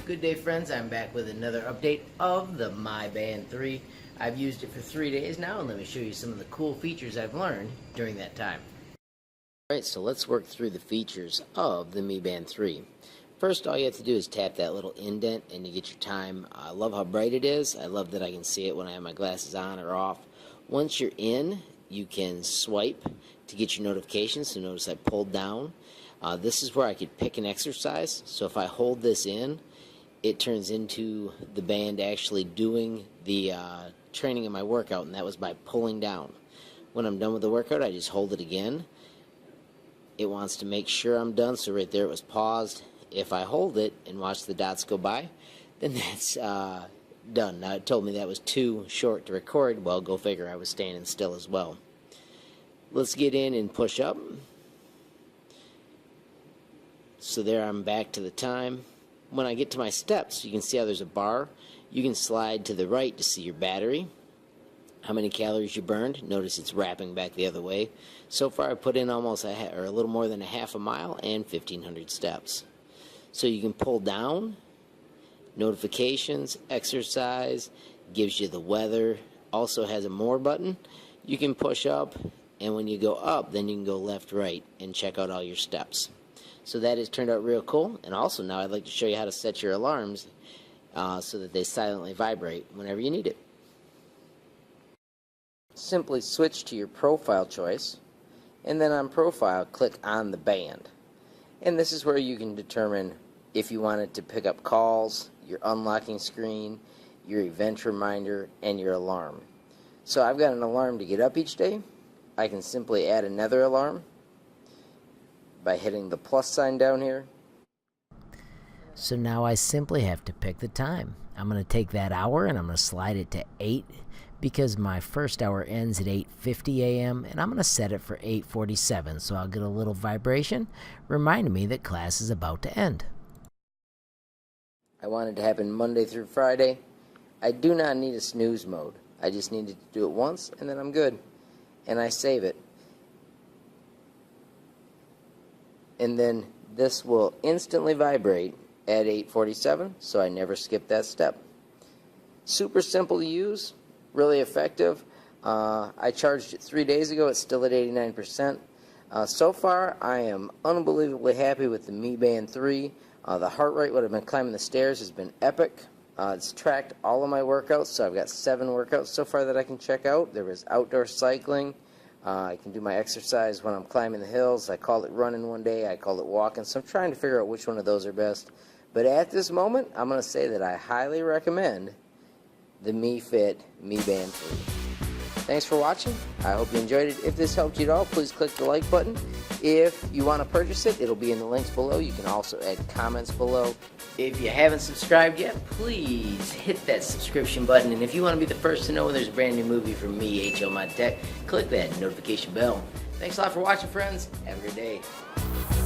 Good day, friends. I'm back with another update of the Mi Band 3. I've used it for 3 days now, and let me show you some of the cool features I've learned during that time. Alright, so let's work through the features of the Mi Band 3. First, all you have to do is tap that little indent and you get your time. I love how bright it is. I love that I can see it when I have my glasses on or off. Once you're in, you can swipe to get your notifications. So notice I pulled down. This is where I could pick an exercise. So if I hold this in, it turns into the band actually doing the training of my workout, and that was by pulling down. When I'm done with the workout, I just hold it again. It wants to make sure I'm done, so right there it was paused. If I hold it and watch the dots go by, then that's done. Now it told me that was too short to record. Well, go figure, I was standing still as well. Let's get in and push up. So there I'm back to the time. When I get to my steps, you can see how there's a bar. You can slide to the right to see your battery, how many calories you burned. Notice it's wrapping back the other way. So far I put in almost a little more than a half a mile and 1,500 steps. So you can pull down, notifications, exercise, gives you the weather, also has a more button. You can push up, and when you go up, then you can go left, right, and check out all your steps. So that has turned out real cool. And also now I'd like to show you how to set your alarms so that they silently vibrate whenever you need it. Simply switch to your profile choice, and then on profile click on the band. And this is where you can determine if you want it to pick up calls, your unlocking screen, your event reminder, and your alarm. So I've got an alarm to get up each day. I can simply add another alarm by hitting the plus sign down here. So now I simply have to pick the time. I'm going to take that hour and I'm going to slide it to 8 because my first hour ends at 8:50 a.m. and I'm going to set it for 8:47, so I'll get a little vibration reminding me that class is about to end. I want it to happen Monday through Friday. I do not need a snooze mode. I just needed to do it once and then I'm good. And I save it. And then this will instantly vibrate at 8:47, so I never skip that step. Super simple to use, really effective. I charged it 3 days ago. It's still at 89%. So far, I am unbelievably happy with the Mi Band 3. The heart rate when I've been climbing the stairs has been epic. It's tracked all of my workouts, so I've got 7 workouts so far that I can check out. There was outdoor cycling. I can do my exercise when I'm climbing the hills. I called it running one day. I called it walking. So I'm trying to figure out which one of those are best. But at this moment, I'm going to say that I highly recommend the Mi Fit Mi Band 3. Thanks for watching. I hope you enjoyed it. If this helped you at all, please click the like button. If you want to purchase it, it'll be in the links below. You can also add comments below. If you haven't subscribed yet, please hit that subscription button. And if you want to be the first to know when there's a brand new movie from me, HLModTech, click that notification bell. Thanks a lot for watching, friends. Have a good day.